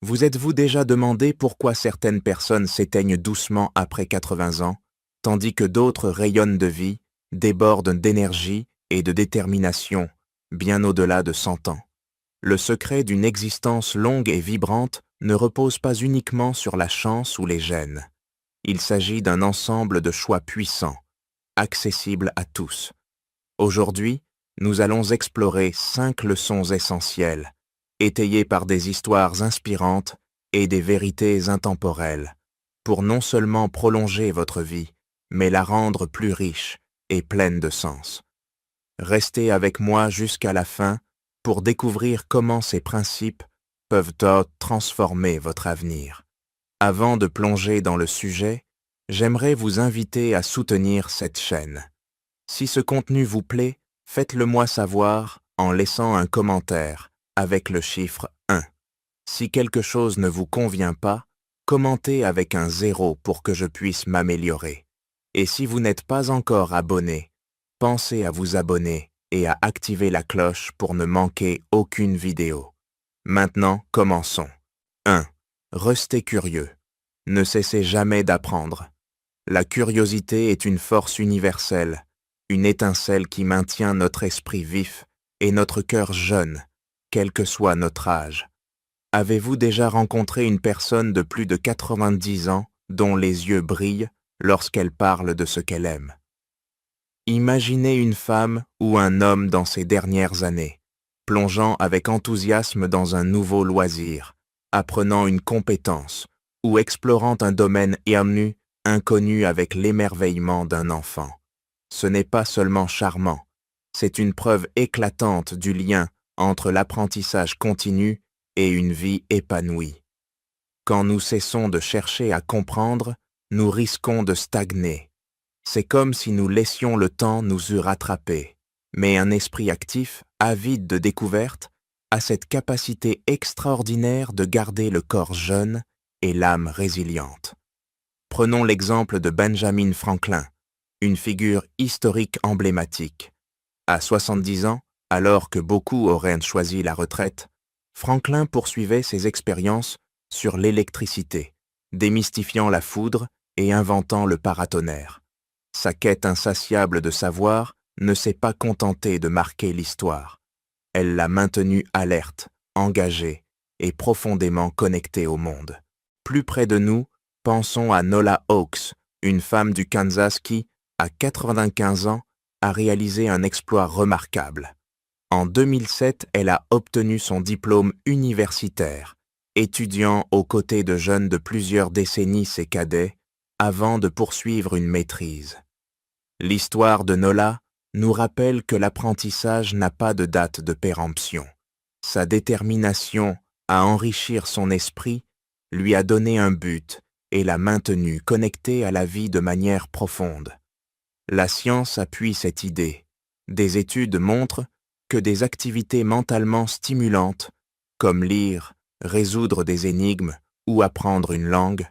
Vous êtes-vous déjà demandé pourquoi certaines personnes s'éteignent doucement après 80 ans, tandis que d'autres rayonnent de vie, débordent d'énergie et de détermination, bien au-delà de 100 ans? Le secret d'une existence longue et vibrante ne repose pas uniquement sur la chance ou les gènes. Il s'agit d'un ensemble de choix puissants, accessibles à tous. Aujourd'hui, nous allons explorer 5 leçons essentielles, étayées par des histoires inspirantes et des vérités intemporelles, pour non seulement prolonger votre vie, mais la rendre plus riche et pleine de sens. Restez avec moi jusqu'à la fin pour découvrir comment ces principes peuvent transformer votre avenir. Avant de plonger dans le sujet, j'aimerais vous inviter à soutenir cette chaîne. Si ce contenu vous plaît, faites-le moi savoir en laissant un commentaire avec le chiffre 1. Si quelque chose ne vous convient pas, commentez avec un 0 pour que je puisse m'améliorer. Et si vous n'êtes pas encore abonné, pensez à vous abonner et à activer la cloche pour ne manquer aucune vidéo. Maintenant, commençons. 1. Restez curieux. Ne cessez jamais d'apprendre. La curiosité est une force universelle, une étincelle qui maintient notre esprit vif et notre cœur jeune, quel que soit notre âge. Avez-vous déjà rencontré une personne de plus de 90 ans dont les yeux brillent lorsqu'elle parle de ce qu'elle aime? Imaginez une femme ou un homme dans ses dernières années, plongeant avec enthousiasme dans un nouveau loisir, apprenant une compétence ou explorant un domaine inconnu avec l'émerveillement d'un enfant. Ce n'est pas seulement charmant, c'est une preuve éclatante du lien entre l'apprentissage continu et une vie épanouie. Quand nous cessons de chercher à comprendre, nous risquons de stagner. C'est comme si nous laissions le temps nous eût rattrapés. Mais un esprit actif, avide de découvertes, a cette capacité extraordinaire de garder le corps jeune et l'âme résiliente. Prenons l'exemple de Benjamin Franklin, une figure historique emblématique. À 70 ans, alors que beaucoup auraient choisi la retraite, Franklin poursuivait ses expériences sur l'électricité, démystifiant la foudre et inventant le paratonnerre. Sa quête insatiable de savoir ne s'est pas contentée de marquer l'histoire. Elle l'a maintenu alerte, engagée et profondément connectée au monde. Plus près de nous, pensons à Nola Hawkes, une femme du Kansas qui, à 95 ans, a réalisé un exploit remarquable. En 2007, elle a obtenu son diplôme universitaire, étudiant aux côtés de jeunes de plusieurs décennies ses cadets, avant de poursuivre une maîtrise. L'histoire de Nola nous rappelle que l'apprentissage n'a pas de date de péremption. Sa détermination à enrichir son esprit lui a donné un but et l'a maintenu connecté à la vie de manière profonde. La science appuie cette idée. Des études montrent que des activités mentalement stimulantes, comme lire, résoudre des énigmes ou apprendre une langue,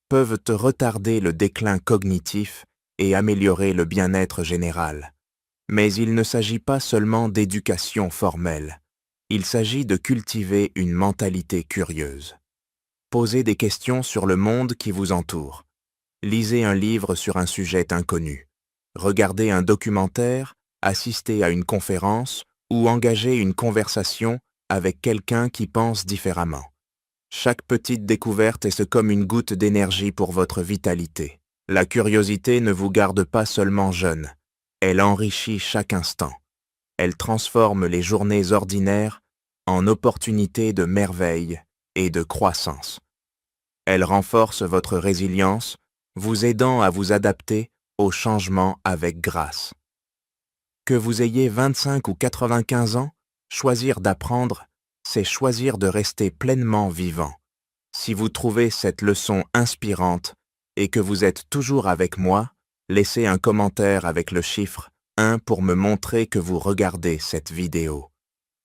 peuvent retarder le déclin cognitif et améliorer le bien-être général. Mais il ne s'agit pas seulement d'éducation formelle, il s'agit de cultiver une mentalité curieuse. Posez des questions sur le monde qui vous entoure. Lisez un livre sur un sujet inconnu. Regardez un documentaire, assistez à une conférence ou engagez une conversation avec quelqu'un qui pense différemment. Chaque petite découverte est comme une goutte d'énergie pour votre vitalité. La curiosité ne vous garde pas seulement jeune, elle enrichit chaque instant. Elle transforme les journées ordinaires en opportunités de merveille et de croissance. Elle renforce votre résilience, vous aidant à vous adapter aux changements avec grâce. Que vous ayez 25 ou 95 ans, choisir d'apprendre, c'est choisir de rester pleinement vivant. Si vous trouvez cette leçon inspirante et que vous êtes toujours avec moi, laissez un commentaire avec le chiffre 1 pour me montrer que vous regardez cette vidéo.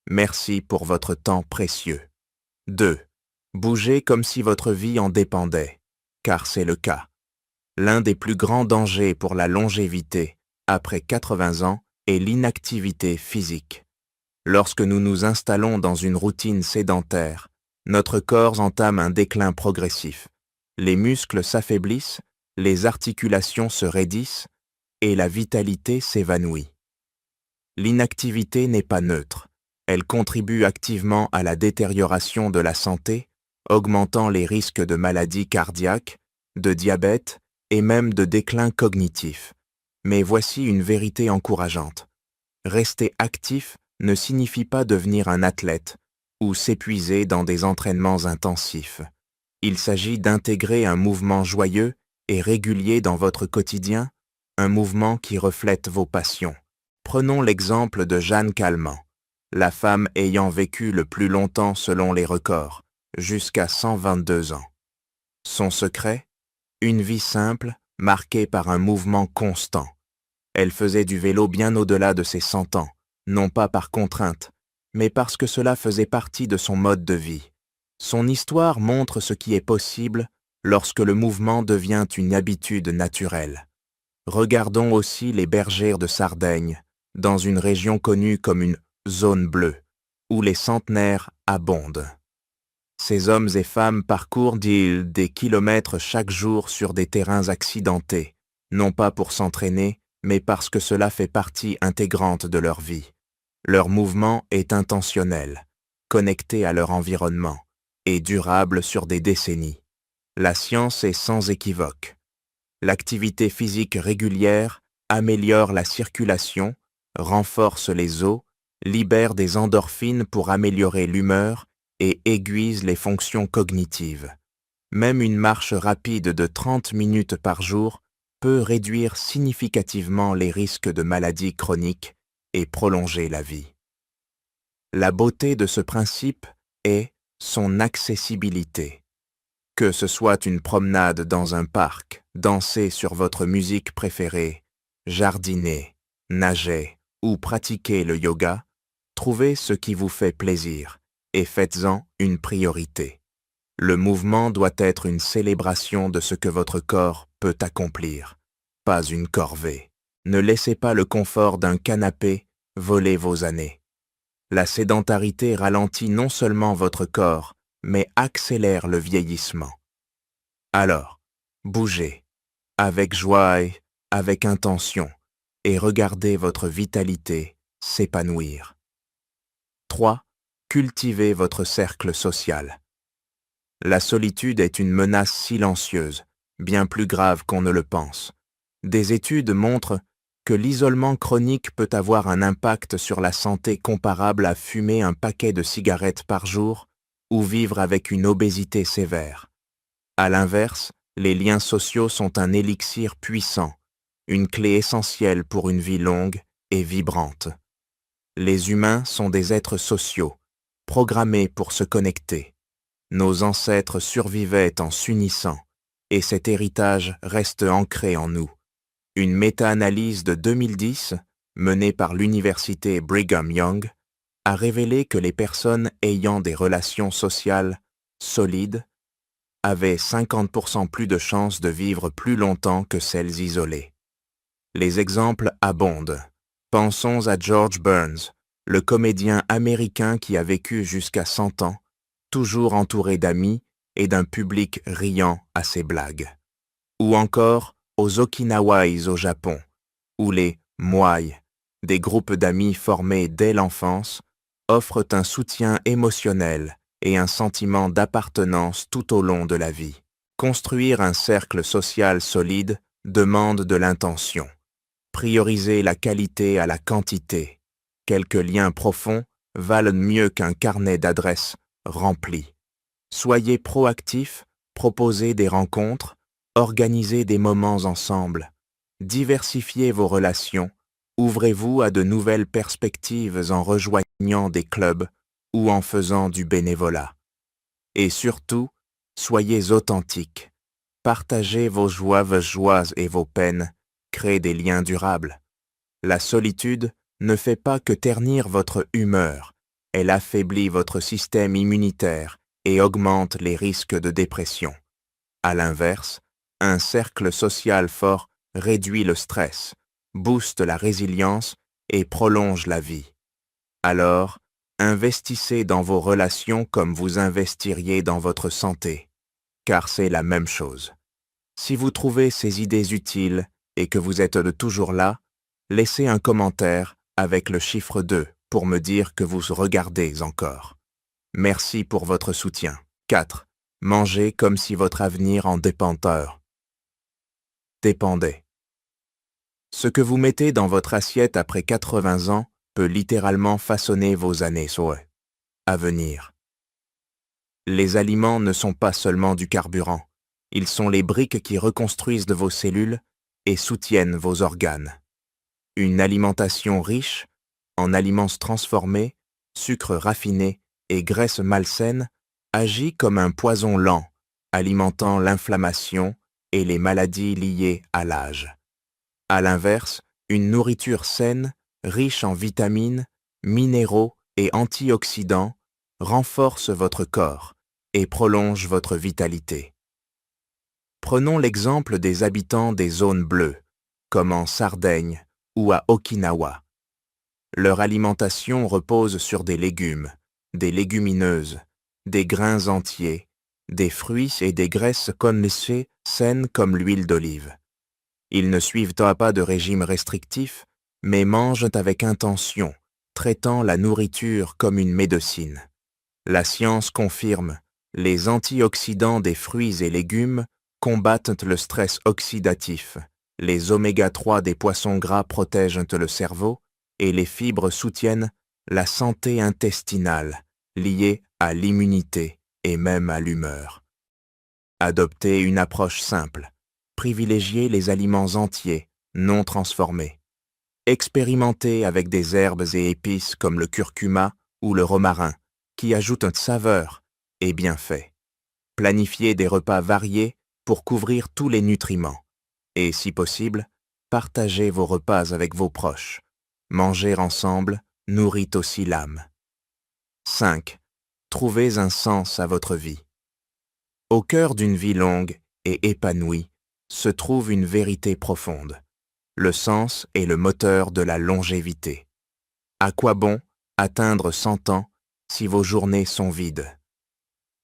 Merci pour votre temps précieux. 2. Bougez comme si votre vie en dépendait, car c'est le cas. L'un des plus grands dangers pour la longévité, après 80 ans, est l'inactivité physique. Lorsque nous nous installons dans une routine sédentaire, notre corps entame un déclin progressif. Les muscles s'affaiblissent, les articulations se raidissent et la vitalité s'évanouit. L'inactivité n'est pas neutre. Elle contribue activement à la détérioration de la santé, augmentant les risques de maladies cardiaques, de diabète et même de déclin cognitif. Mais voici une vérité encourageante. Rester actif ne signifie pas devenir un athlète ou s'épuiser dans des entraînements intensifs. Il s'agit d'intégrer un mouvement joyeux et régulier dans votre quotidien, un mouvement qui reflète vos passions. Prenons l'exemple de Jeanne Calment, la femme ayant vécu le plus longtemps selon les records, jusqu'à 122 ans. Son secret? Une vie simple, marquée par un mouvement constant. Elle faisait du vélo bien au-delà de ses 100 ans, non pas par contrainte, mais parce que cela faisait partie de son mode de vie. Son histoire montre ce qui est possible lorsque le mouvement devient une habitude naturelle. Regardons aussi les bergères de Sardaigne, dans une région connue comme une zone bleue, où les centenaires abondent. Ces hommes et femmes parcourent des kilomètres chaque jour sur des terrains accidentés, non pas pour s'entraîner, mais parce que cela fait partie intégrante de leur vie. Leur mouvement est intentionnel, connecté à leur environnement, et durable sur des décennies. La science est sans équivoque. L'activité physique régulière améliore la circulation, renforce les os, libère des endorphines pour améliorer l'humeur et aiguise les fonctions cognitives. Même une marche rapide de 30 minutes par jour peut réduire significativement les risques de maladies chroniques et prolonger la vie. La beauté de ce principe est son accessibilité. Que ce soit une promenade dans un parc, danser sur votre musique préférée, jardiner, nager ou pratiquer le yoga, trouvez ce qui vous fait plaisir et faites-en une priorité. Le mouvement doit être une célébration de ce que votre corps peut accomplir, pas une corvée. Ne laissez pas le confort d'un canapé voler vos années. La sédentarité ralentit non seulement votre corps, mais accélère le vieillissement. Alors, bougez, avec joie et avec intention, et regardez votre vitalité s'épanouir. 3. Cultivez votre cercle social. La solitude est une menace silencieuse, bien plus grave qu'on ne le pense. Des études montrent que l'isolement chronique peut avoir un impact sur la santé comparable à fumer un paquet de cigarettes par jour ou vivre avec une obésité sévère. À l'inverse, les liens sociaux sont un élixir puissant, une clé essentielle pour une vie longue et vibrante. Les humains sont des êtres sociaux, programmés pour se connecter. Nos ancêtres survivaient en s'unissant, et cet héritage reste ancré en nous. Une méta-analyse de 2010, menée par l'université Brigham Young, a révélé que les personnes ayant des relations sociales solides avaient 50% plus de chances de vivre plus longtemps que celles isolées. Les exemples abondent. Pensons à George Burns, le comédien américain qui a vécu jusqu'à 100 ans, toujours entouré d'amis et d'un public riant à ses blagues. Ou encore aux Okinawais au Japon, où les moai, des groupes d'amis formés dès l'enfance, offrent un soutien émotionnel et un sentiment d'appartenance tout au long de la vie. Construire un cercle social solide demande de l'intention. Prioriser la qualité à la quantité. Quelques liens profonds valent mieux qu'un carnet d'adresses rempli. Soyez proactifs, proposez des rencontres, organisez des moments ensemble, diversifiez vos relations, ouvrez-vous à de nouvelles perspectives en rejoignant des clubs ou en faisant du bénévolat. Et surtout, soyez authentiques. Partagez vos joies et vos peines, créez des liens durables. La solitude ne fait pas que ternir votre humeur, elle affaiblit votre système immunitaire et augmente les risques de dépression. À l'inverse, un cercle social fort réduit le stress, booste la résilience et prolonge la vie. Alors, Investissez dans vos relations comme vous investiriez dans votre santé, car c'est la même chose. Si vous trouvez ces idées utiles et que vous êtes de toujours là, laissez un commentaire avec le chiffre 2 pour me dire que vous regardez encore. Merci pour votre soutien. 4. Mangez comme si votre avenir en dépendait. Ce que vous mettez dans votre assiette après 80 ans peut littéralement façonner vos années à venir. Les aliments ne sont pas seulement du carburant, ils sont les briques qui reconstruisent vos cellules et soutiennent vos organes. Une alimentation riche en aliments transformés, sucres raffinés et graisses malsaines agit comme un poison lent, alimentant l'inflammation et les maladies liées à l'âge. À l'inverse, une nourriture saine, riche en vitamines, minéraux et antioxydants, renforce votre corps et prolonge votre vitalité. Prenons l'exemple des habitants des zones bleues, comme en Sardaigne ou à Okinawa. Leur alimentation repose sur des légumes, des légumineuses, des grains entiers, des fruits et des graisses condensées saines comme l'huile d'olive. Ils ne suivent pas de régime restrictif, mais mangent avec intention, traitant la nourriture comme une médecine. La science confirme, les antioxydants des fruits et légumes combattent le stress oxydatif, les oméga-3 des poissons gras protègent le cerveau et les fibres soutiennent la santé intestinale, liée à l'immunité et même à l'humeur. Adoptez une approche simple. Privilégiez les aliments entiers, non transformés. Expérimentez avec des herbes et épices comme le curcuma ou le romarin, qui ajoutent une saveur et bienfaits. Planifiez des repas variés pour couvrir tous les nutriments. Et si possible, partagez vos repas avec vos proches. Manger ensemble nourrit aussi l'âme. 5. Trouvez un sens à votre vie. Au cœur d'une vie longue et épanouie se trouve une vérité profonde. Le sens est le moteur de la longévité. À quoi bon atteindre 100 ans si vos journées sont vides?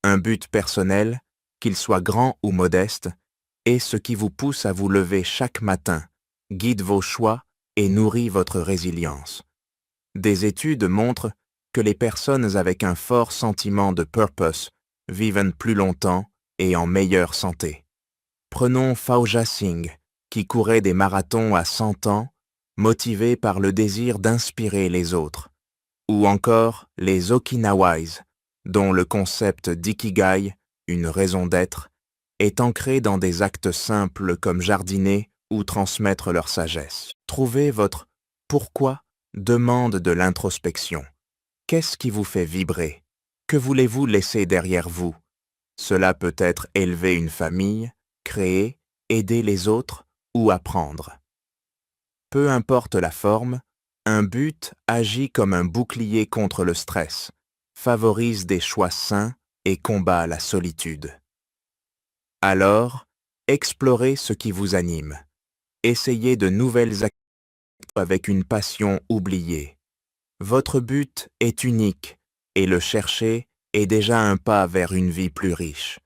Un but personnel, qu'il soit grand ou modeste, est ce qui vous pousse à vous lever chaque matin, guide vos choix et nourrit votre résilience. Des études montrent que les personnes avec un fort sentiment de purpose vivent plus longtemps et en meilleure santé. Prenons Fauja Singh, qui courait des marathons à 100 ans, motivé par le désir d'inspirer les autres. Ou encore les Okinawais, dont le concept d'ikigai, une raison d'être, est ancré dans des actes simples comme jardiner ou transmettre leur sagesse. Trouver votre « pourquoi » demande de l'introspection. Qu'est-ce qui vous fait vibrer? Que voulez-vous laisser derrière vous? Cela peut être élever une famille, créer, aider les autres ou apprendre. Peu importe la forme, un but agit comme un bouclier contre le stress, favorise des choix sains et combat la solitude. Alors, explorez ce qui vous anime. Essayez de nouvelles activités avec une passion oubliée. Votre but est unique et le chercher est déjà un pas vers une vie plus riche.